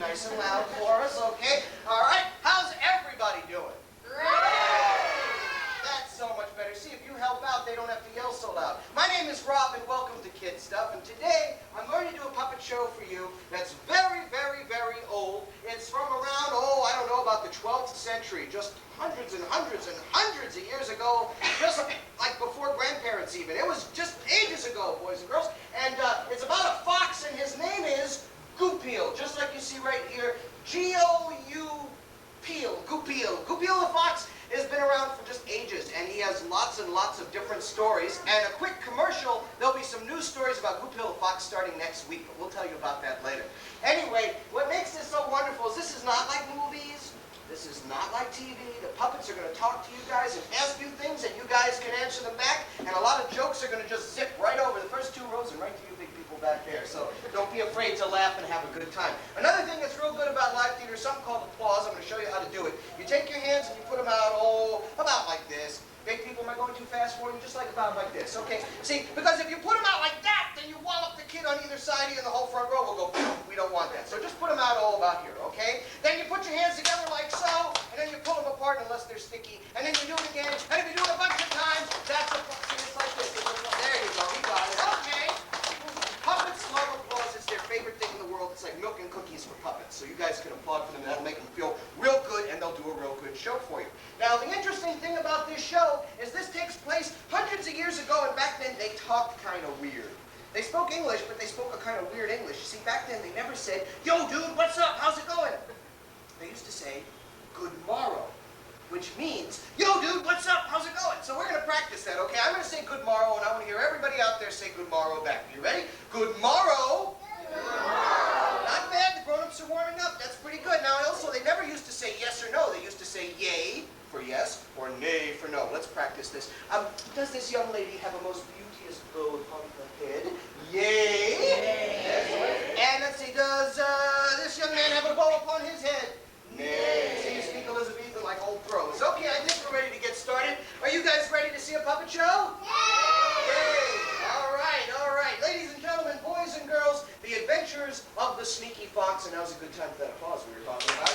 Nice and loud for us, okay? All right, how's everybody doing? Great! That's so much better. See, if you help out, they don't have to yell so loud. My name is Rob, and welcome to Kid Stuff. And today, I'm going to do a puppet show for you that's very, very, very old. It's from around, I don't know, about the 12th century, just hundreds and hundreds and hundreds of years ago, just like before grandparents even. It was just ages ago, boys and girls. And it's about a fox, and his name is Goupil, just like you see right here, G-O-U-Peel, Goupil. Goupil the fox has been around for just ages, and he has lots and lots of different stories. And a quick commercial, there'll be some news stories about Goupil the fox starting next week, but we'll tell you about that later. Anyway, what makes this so wonderful is this is not like movies. This is not like TV. The puppets are going to talk to you guys and ask you things, and you guys can answer them back. And a lot of jokes are going to just zip right over the first two rows and right to you big people back there. So don't be afraid to laugh and have a good time. Another thing that's real good about live theater is something called applause. I'm going to show you how to do it. You take your hands and you put them out, about like this. Big people, am I going too fast for you? Just like about like this. Okay? See, because if you put them out like that, then you wallop the kid on either side of you, and the whole front row will go, we don't want that. So just put them out all about here, okay? Then you put your hands together like so, and then you pull them apart unless they're sticky, and then you do it again, and if you do it a bunch of times, that's it's like this. There you go, he got it. Okay. Puppets love applause. It's their favorite thing in the world. It's like milk and cookies for puppets. So you guys can applaud for them, and that'll make them feel real good, and they'll do a real good show for you. Now, the interesting thing about this show is this takes place hundreds of years ago, and back then they talked kind of weird. They spoke English, but they spoke a kind of weird English. You see, back then they never said, yo, dude, what's up? How's it going? They used to say, good morrow, which means, yo, dude, what's up? How's it going? So we're going to practice that, okay? I'm going to say good morrow, and I want to hear everybody out there say good morrow back. You ready? Good morrow. Good morrow. Not bad. The grown-ups are warming up. That's pretty good. Now, also, they never used to say yes or no. They used to say yay for yes or nay for no. Let's practice this. Does this young lady have a most beauteous bow upon her head? Yay. Yay. And let's see, does this young man have a bow upon his head? Nay. See, you speak Elizabethan like old pros. Okay, I think we're ready to get started. Are you guys ready to see a puppet show? Yay! All right, all right. Ladies and gentlemen, boys and girls, the adventures of the sneaky fox. And now's a good time for that applause we were talking about.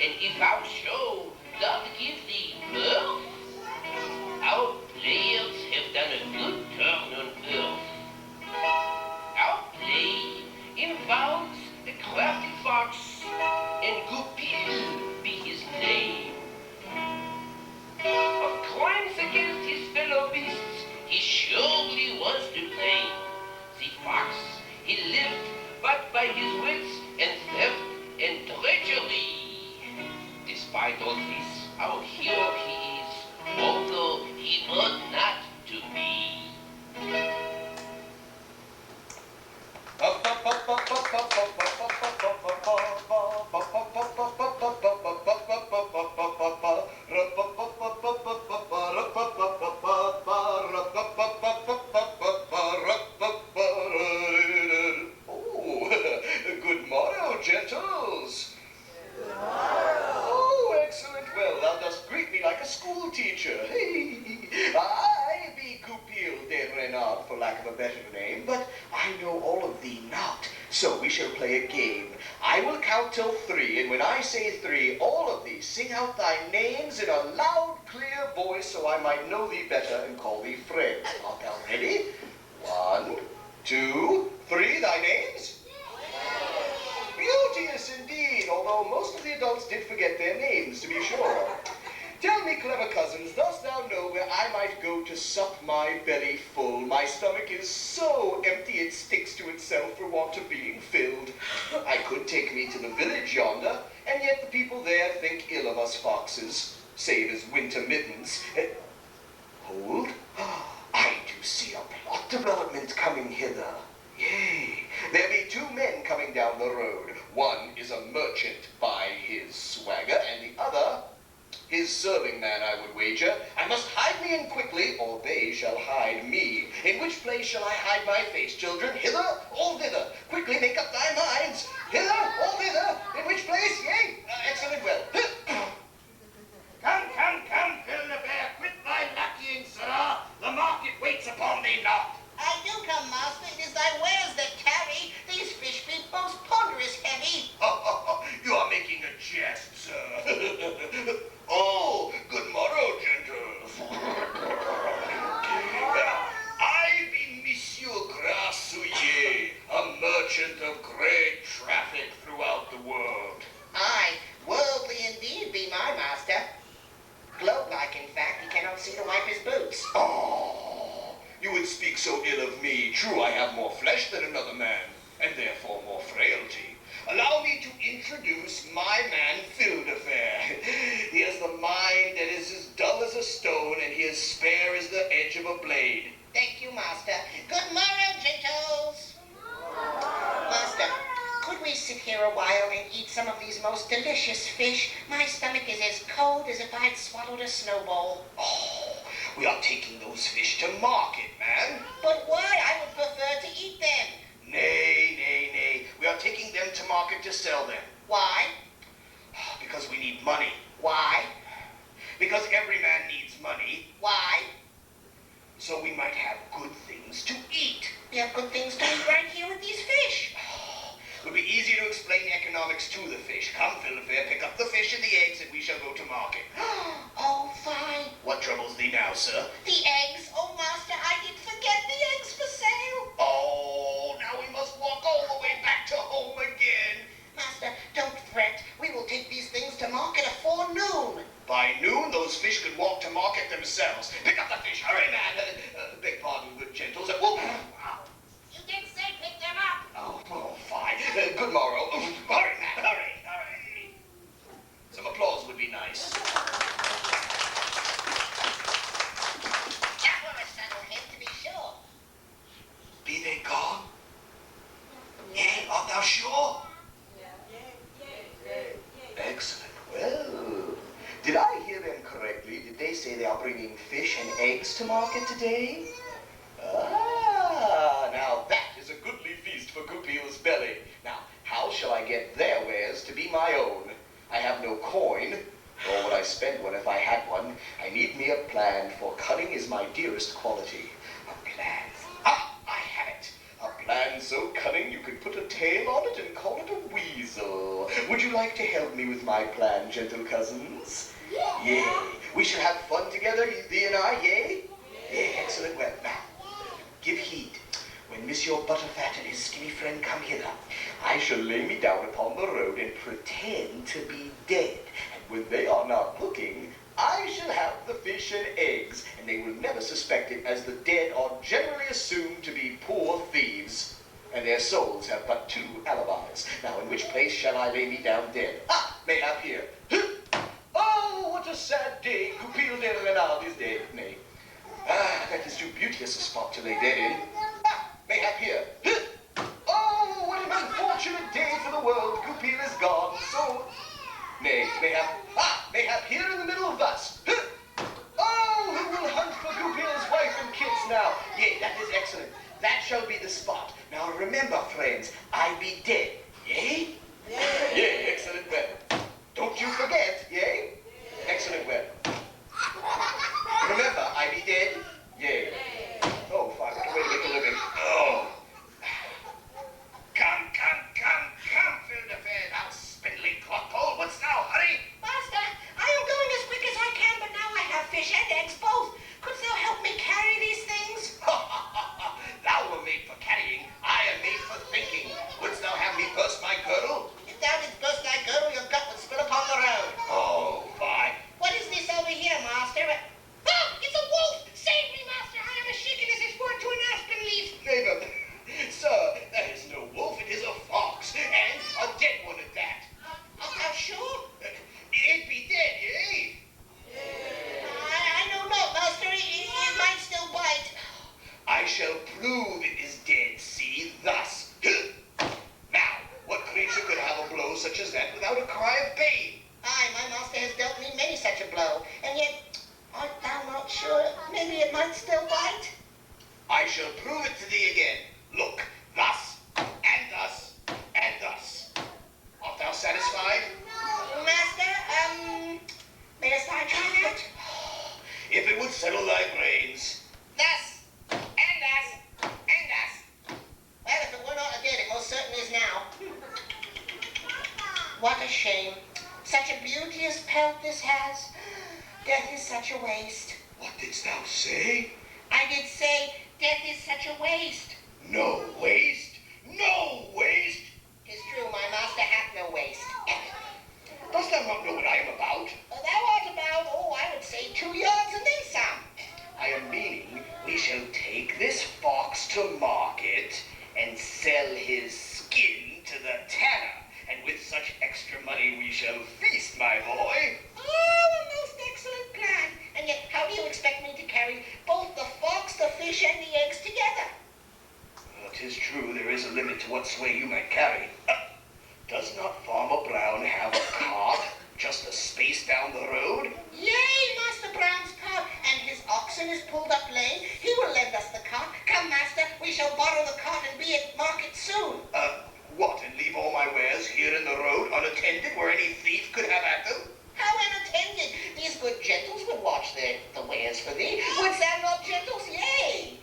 And if our show does give thee mirth, our players have done a good turn on earth. Our play involves the crafty fox, and Goupil be his name. Of crimes against his fellow beasts, he surely was to blame. The fox, he lived but by his wits and theft and treachery. Despite all this, our hero he is, although he ought not to be. Good morrow, gentles. Good morrow. Excellent. Well, thou dost greet me like a school teacher. I be Goupil de Renard, for lack of a better name, but I know all of thee not. So we shall play a game. I will count till 3, and when I say 3, all of thee sing out thy names in a loud, clear voice, so I might know thee better and call thee friend. Art thou ready? 1, 2, 3, thy names? Beauteous indeed, although most of the adults did forget their names, to be sure. Tell me, clever cousins, dost thou know where I might go to sup my belly full? My stomach is so empty it sticks to itself for want of being filled. I could take me to the village yonder, and yet the people there think ill of us foxes, save as winter mittens. Hold, I do see a plot development coming hither. Yea, there be 2 men coming down the road. One is a merchant by his swagger, and the other his serving man, I would wager. I must hide me in quickly, or they shall hide me. In which place shall I hide my face, children? Hither or thither? Quickly make up thy minds. Hither or thither? In which place? Yea, excellent well. Come, Phil the Bear, quit thy lackying, sirrah. The market waits upon thee not. I do come, master. It is thy wares that carry. These fish be most ponderous heavy. You are making a jest, sir. Oh, good morrow, gentles. I be Monsieur Grassouillet, a merchant of great traffic throughout the world. Aye, worldly indeed be my master. Globe-like, in fact, he cannot see to wipe his boots. Oh, you would speak so ill of me. True, I have more flesh than another man, and therefore more frailty. Allow me to introduce my man, Phil de Fair. He has the mind that is as dull as a stone, and he is spare as the edge of a blade. Thank you, master. Good morrow, gentles. Master, could we sit here a while and eat some of these most delicious fish? My stomach is as cold as if I'd swallowed a snowball. Oh, we are taking those fish to market, man. But why? I would prefer to eat them. Nay. We are taking them to market to sell them. Why? Because we need money. Why? Because every man needs money, Why? so we might have good things to eat. We have good things to eat right here with these fish. It would be easy to explain economics to the fish. Come, Philipper, pick up the fish and the eggs, and we shall go to market. Oh, fine. What troubles thee now, sir? The eggs. Oh, master, I did forget the eggs for sale. Oh, now we must walk all the way back to home again. Master, don't fret. We will take these things to market afore noon. By noon, those fish could walk to market themselves. Pick up the fish. Hurry, man. Beg pardon, good gentles. You did say pick them up. Oh, fine. Good morrow. Hurry, man. Hurry. Some applause would be nice. That were a subtle hint, to be sure. Be they gone? Yea, art thou sure? Excellent. Well, did I hear them correctly? Did they say they are bringing fish and eggs to market today? Ah, now that is a goodly feast for Goupil's belly. Now, how shall I get their wares to be my own? I have no coin, nor would I spend one if I had one. I need me a plan, for cunning is my dearest quality. A plan. Ah, I have it. A plan so cunning you could put a tail on it and call it a weasel. Would you like to help me with my plan, gentle cousins? Yea. We shall have fun together, thee and I, yea? Yea, excellent. Well, now, give heed. When Monsieur Butterfat and his skinny friend come hither, I shall lay me down upon the road and pretend to be dead. And when they are not looking, I shall have the fish and eggs, and they will never suspect it, as the dead are generally assumed to be poor thieves, and their souls have but 2 alibis. Now, in which place shall I lay me down dead? Ah, mayhap here. Oh, what a sad day! Goupil de Renard is dead, nay. Ah, that is too beauteous a spot to lay dead in. Ah, mayhap here. Oh, what an unfortunate day for the world! Goupil is gone, so... Nay, mayhap here in the middle thus. Oh, who will hunt for Goupil's wife and kids now? Yea, that is excellent. That shall be the spot. Now remember, friends, I be dead. Yea? Yea, excellent well. Don't you forget, yea? Excellent well. Remember, I be dead. Yea. Oh, fine, what a way to make a living. Oh. Come, Phil de Fair, thou spindly clockpole. Wouldst thou hurry? Master, I am going as quick as I can, but now I have fish and eggs both. Couldst thou help me carry these things? Thou were made for carrying, shall prove it is dead, see, thus. Now, what creature could have a blow such as that without a cry of pain? Aye, my master has dealt me many such a blow, and yet art thou not sure maybe it might still bite? I shall prove it to thee again. Look, thus, and thus, and thus. Art thou satisfied? Master, mayest I try that? If it would settle thy brains. Thus, and thus, and thus. Well, if it were not dead, it most certainly is now. What a shame. Such a beauteous pelt this has. Death is such a waste. What didst thou say? I did say, death is such a waste. No waste? No waste? 'Tis true, my master hath no waste. Dost thou not know what I am about? Thou art about, I would say 2 yards and then some. I am meaning we shall take this fox to market and sell his skin to the tanner. And with such extra money we shall feast, my boy. Oh, a most excellent plan. And yet, how do you expect me to carry both the fox, the fish, and the eggs together? Well, 'tis true there is a limit to what sway you might carry. Does not Farmer Brown have a cart just a space down the road? Yea, Master Brown's cart, and his oxen is pulled up lame. He will lend us the cart. Come, master, we shall borrow the cart and be at market soon. What, and leave all my wares here in the road unattended where any thief could have at them? How unattended! These good gentles will watch the wares for thee. Wouldst thou not, gentles? Yea.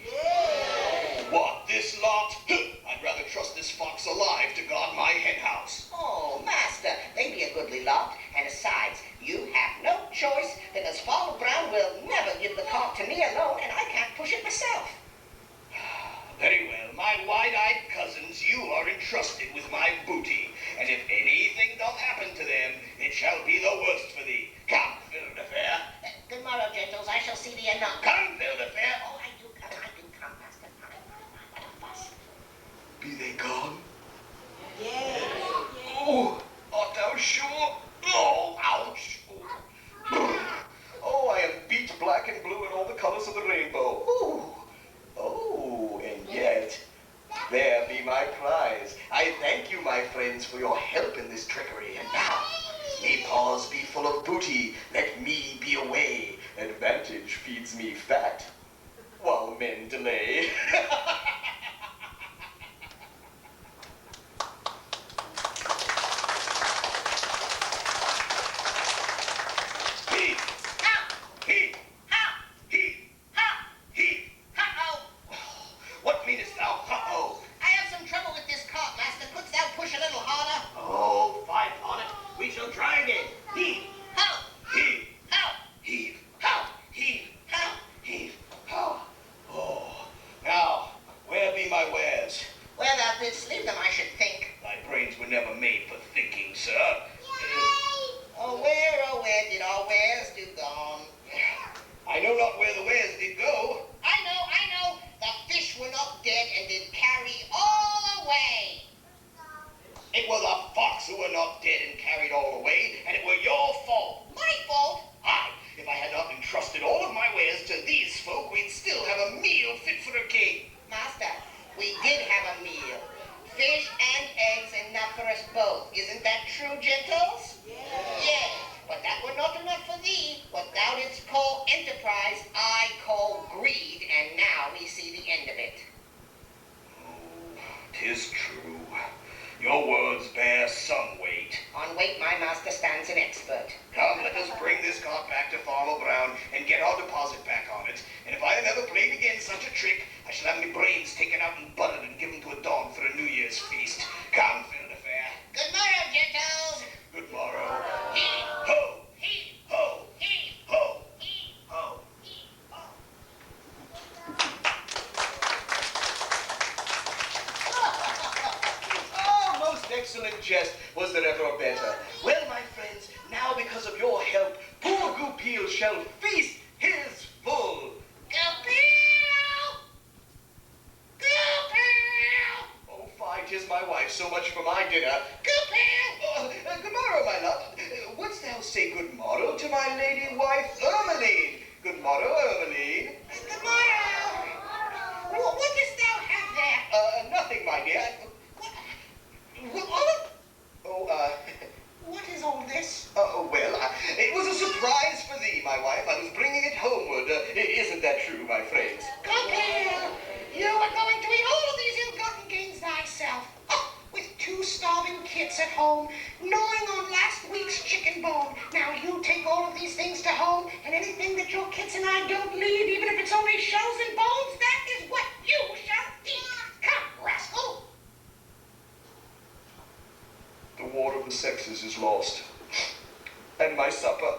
What, this lot? I'd rather trust this fox alive to guard my hen house. Oh, master, they be a goodly lot. And besides, you have no choice, because Farmer Brown will never give the cart to me alone, and I can't push it myself. Very well, my wide-eyed cousins, you are entrusted with my booty, and if anything doth happen to them, it shall be the worst for thee. Come, Phil de Fair. Good morrow, gentles. I shall see thee anon. Come, Phil de Fair. Oh, I do come, master. What a fuss. Be they gone? Yea. Oh, art thou sure? Oh, ouch. Oh, I am beat black and blue in all the colors of the rainbow. Ooh. Oh, and yet, there be my prize. I thank you, my friends, for your help in this trickery. And now, me paws be full of booty, let me be away. Advantage feeds me fat, while men delay. What meanest thou, uh-oh? I have some trouble with this cart, master. Couldst thou push a little harder? Oh, fie upon it. We shall try again. Heave, How? heave, How? heave, how, heave, How? heave, how. Oh, now, where be my wares? Well, thou didst leave them, I should think. Thy brains were never made for thinking, sir. Oh, where did our wares do gone? I know not where the wares did go. I know. The fish were not dead and did carry all away. It were the fox who were not dead and carried all away, and it were your fault. My fault? Aye, if I had not entrusted all of my wares to these folk, we'd still have a meal fit for a king. Master, we did have a meal. Fish and eggs enough for us both. Isn't that true, gentles? Yes. But that were not enough for thee. What thou didst call enterprise, I call greed, and now we see the end of it. Oh, 'tis true. Your words bear some weight. On weight, my master stands an expert. Come, let us bring this cart back to Farmer Brown and get our deposit back on it. And if I am ever played again such a trick, I shall have my brains taken out and buttered and given to a dog for a New Year's feast. Come, Phil de Fair. Good morrow, gentles. Good morrow. Heave, Ho! heave, Ho! heave, Ho! heave, Ho! heave. Oh, most excellent jest. Was there ever a better? Well, my friends, now because of your help, poor Goupil shall feast his full. Goupil! Goupil! Oh, fine, 'tis my wife, so much for my dinner. Goupil! Good morrow, my love. Wouldst thou say good morrow to my lady wife, Ermeline? Good morrow, Ermeline. Good morrow! What dost thou have there? Nothing, my dear. What is all this? It was a surprise for thee, my wife. I was bringing it homeward. Isn't that true, my friends? Compare! You are going to eat all of these ill-gotten gains thyself. Oh, with 2 starving kids at home, gnawing on last week's chicken bone. Now you take all of these things to home, and anything that your kids and I don't leave, even if it's only shells and bones, that is what you shall eat. Come, rascal! The war of the sexes is lost. And my supper.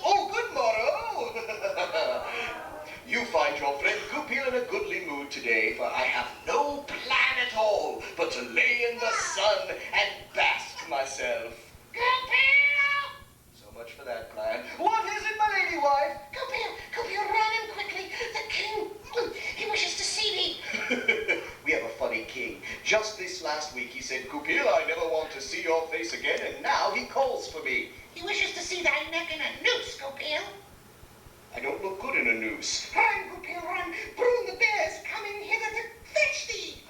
Oh, good morrow. You find your friend Goupil in a goodly mood today, for I have no plan at all but to lay in the sun and bask myself. Goupil! So much for that plan. What is it, my lady wife? Goupil, run in quickly. The king, he wishes to see thee. We have a funny king. Just this last week he said, Goupil, I never want to see your face again, and now he calls for me. He wishes to see thy neck in a noose, Goupil. I don't look good in a noose. Run, Goupil, run. Bruin the bear is coming hither to fetch thee.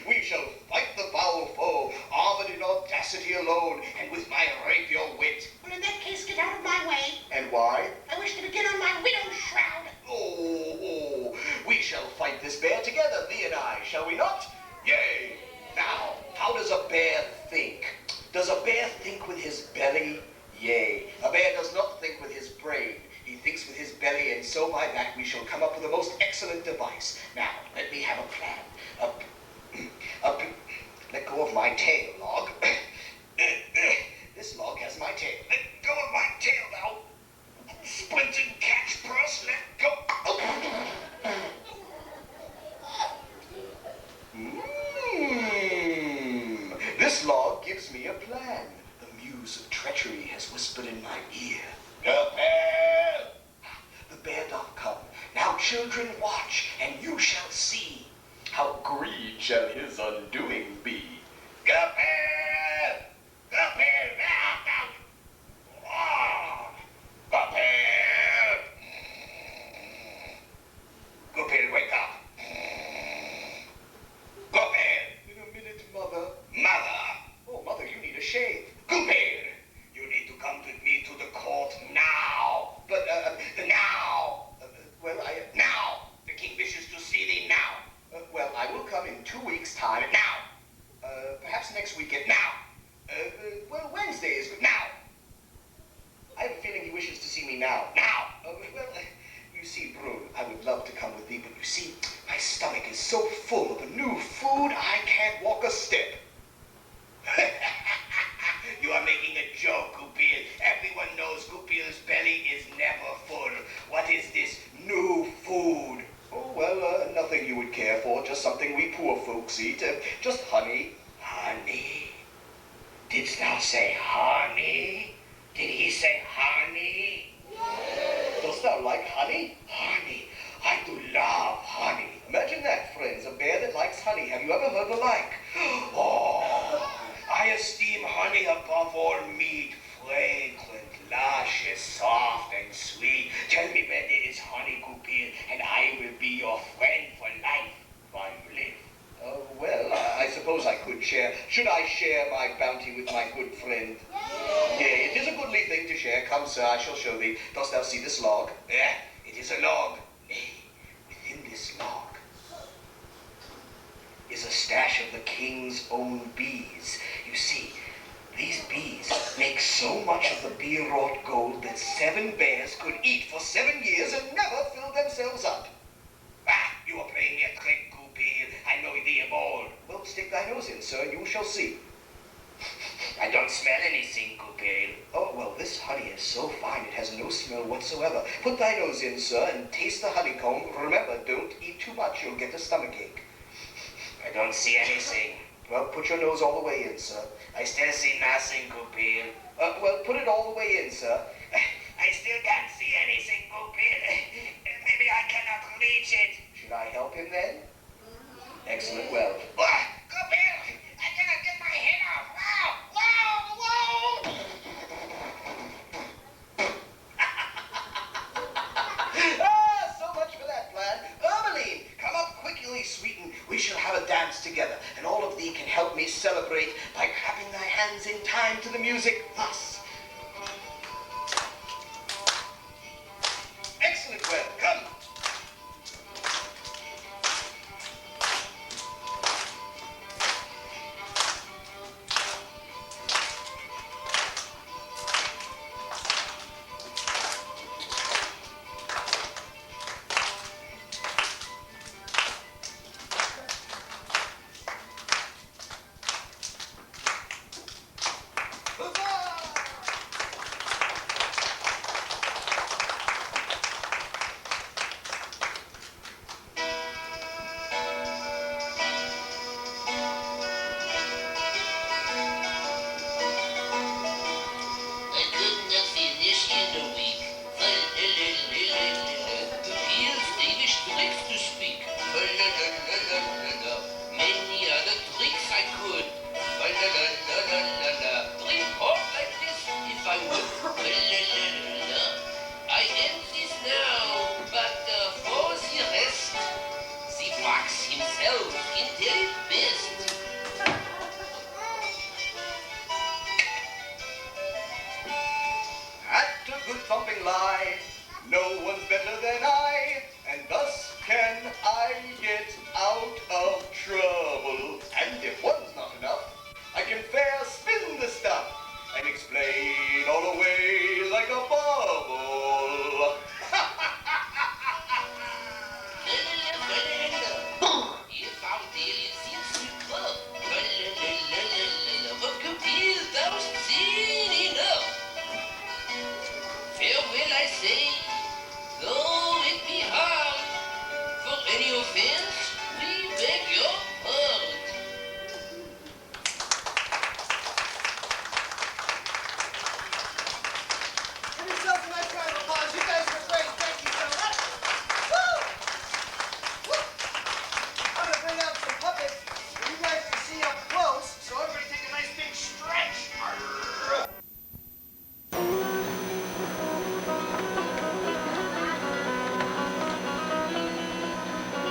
We shall fight the foul foe, armored in audacity alone, and with my rapier wit. Well, in that case, get out of my way. And why? I wish to begin on my widow's shroud. Oh, we shall fight this bear together, thee and I, shall we not? Yea. Now, how does a bear think? Does a bear think with his belly? Yea. A bear does not think with his brain. He thinks with his belly, and so by that we shall come up with a most excellent device. Now, let me have a plan. Let go of my tail, log. This log has my tail. Let go of my tail now. Splint and catch, purse, let go. This log gives me a plan. The muse of treachery has whispered in my ear. Goupil! The bear doth come. Now, children, watch, and you shall see. How greed shall his undoing be. Goupil! Goupil! Goupil! Goupil, wake up. 2 weeks' time. Now! Perhaps next weekend. Now! Well, Wednesday is good. Now! I have a feeling he wishes to see me now. Now! You see, Brune, I would love to come with thee, but you see, my stomach is so full of the new food, I can't walk a step. You are making a joke, Goupil. Everyone knows Goupil's belly is never full. What is this new food? Oh, well, nothing you would care for, just something we poor folks eat. Just honey. Honey? Didst thou say honey? Did he say honey? Dost thou like honey? Honey. I do love honey. Imagine that, friends, a bear that likes honey. Have you ever heard the like? Oh, I esteem honey above all meat, fragrant, luscious, soft, and sweet. Tell me where there is honey, Goupil, and I will be your friend for life while you live. Well, I suppose I could share. Should I share my bounty with my good friend? Yea, it is a goodly thing to share. Come, sir, I shall show thee. Dost thou see this log? Yeah, it is a log. Nay, within this log is a stash of the king's own bees. You see, these bees make so much of the bee-wrought gold that 7 bears could eat for 7 years and never fill themselves up. Ah, you are playing me a trick, Goupil. I know thee of old. Well, stick thy nose in, sir, and you shall see. I don't smell anything, Goupil. Oh, well, this honey is so fine it has no smell whatsoever. Put thy nose in, sir, and taste the honeycomb. Remember, don't eat too much, you'll get a stomachache. I don't see anything. Well, put your nose all the way in, sir. I still see nothing, Goupil. Well, put it all the way in, sir. I still can't see anything, Goupil. Maybe I cannot reach it. Should I help him then? Excellent, well. Goupil, I cannot get my head off. Wow! So much for that plan. Ermeline, come up quickly, sweeten. We shall have a dance together, and all of thee can help me celebrate by clapping thy hands in time to the music thus. Excellent, well, come. No one's better than I, and thus can I get out of trouble. And if one's not enough, I can fair spin the stuff and explain all away like a bubble. If our daily seems to club, but Goupil, thou'st seen enough. Farewell, I say, though it be hard. For any offense, we beg your pardon. Give yourselves a nice round of applause. You guys were great. Thank you so much. Woo! Woo! I'm gonna bring out some puppets.